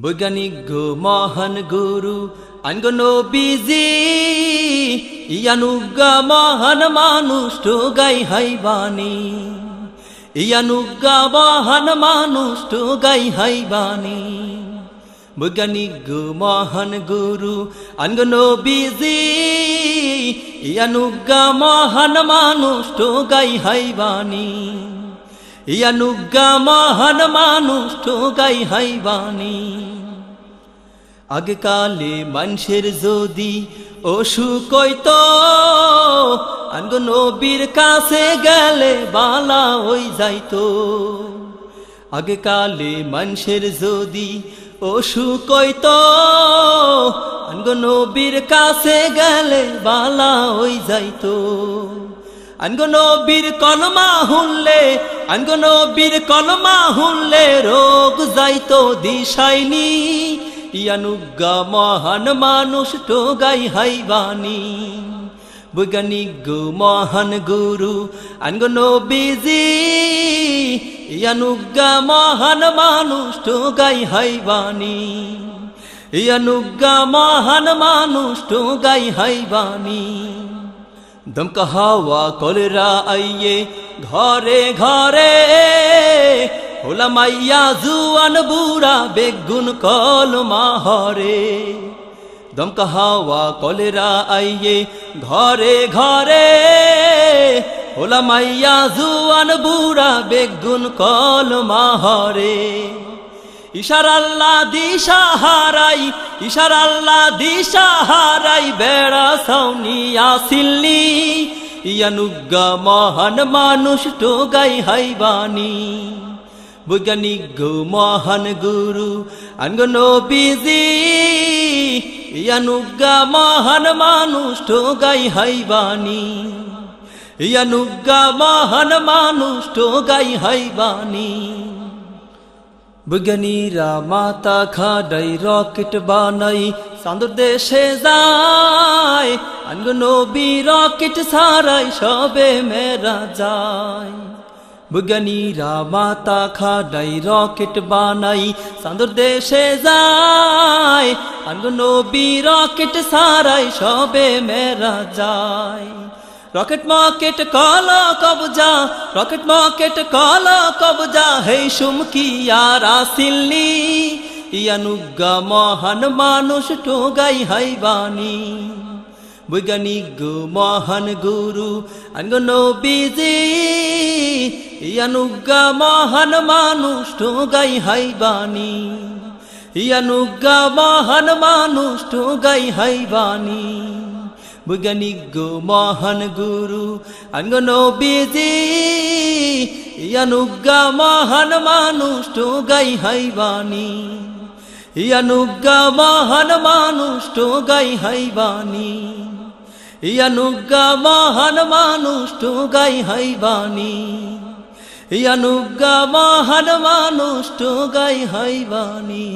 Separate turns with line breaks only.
বৈজ্ঞানিক গো মহান গুরু আনগো নবীজি ইয়ানুগা মহান মানুষ তো গাই হাইবানি ইয়ানুগা মহান মানুষ তো গাই হাইবানি বৈজ্ঞানিক গো মহান গুরু আনগো নবীজি ইয়ানুগা মহান মানুষ তো গাই হাইবানি ইয়ানুগা মহান মানুষ তো গাই হাইবানি আগে কালে মানুষের যদি অসুখ হইতো আনগো নবীর কাছে গেলে বালা হই যাইতো আগে কালে মানুষের যদি অসুখ হইতো আনগো নবীর কাছে গেলে বালা হই যাইতো আনগো নবীর কলমা হুনলে আনগো নবীর কলমা হুনলে রোগ যাইতো দিশাইনি ইয়ানুগা মহান মানুষ তো গাই হাইবানি বৈজ্ঞানিক গো মহান গুরু আনগো নবীজি ইয়ানুগা মহান মানুষ তো গাই হাইবানি ইয়ানুগা মহান মানুষ তো গাই হাইবানি দমকা হাওয়া কলেরা আইয়ে ঘরে ঘরে হোলা মাইয়া জুয়ান বুড়া বেগুন কলমা হরে দমকা হাওয়া কলেরা আইয়ে ঘরে ঘরে হোলা মাইয়া জুয়ান বুড়া বেগুন কলমা হরে ইশার আল্লাহ দিশা হারাই ইশার আল্লাহ দিশা হারাই বেড়া সাউনি আসিল্লি ইয়ানুগা মহান মানুষ তো গাই হাইবানি বৈজ্ঞানিক গো মহান গুরু আনগো নবীজি ইয়ানুগা মহান মানুষ তো গাই হাইবানি ইয়ানুগা মহান মানুষ তো গাই হাইবানি বৈজ্ঞানীরা মাথা খাডাই রকেট বানাই চাঁদের দেশে যায় আনগো নবী রকেট ছাড়াই সবে মেরা যায় বৈজ্ঞানীরা মাথা খাডাই রকেট বানাই চাঁদের দেশে যায় আনগো নবী রকেট ছাড়াই সবে মেরা যায় রকেট মার্কেট কালা কবজা রকেট মার্কেট কালা কবজা হে সুমকি আর আসিল্লি ইয়ানুগা মহান মানুষ তো গাই হাইবানি বৈজ্ঞানিক গো মহান গুরু আনগো নবীজি ইয়ানুগা মহান মানুষ তো গাই হাইবানি ইয়ানুগা মহান মানুষ তো গাই হাইবানি বৈজ্ঞানিক গো মহান গুরু আনগো নবীজি ইয়ানুগা মহান মানুষ তো গাই হাইবানি ইয়ানুগা মহান মানুষ তো গাই হাইবানি ইয়ানুগা মহান মানুষ তো গাই হাইবানি ইয়ানুগা মহান মানুষ তো গাই হাইবানি।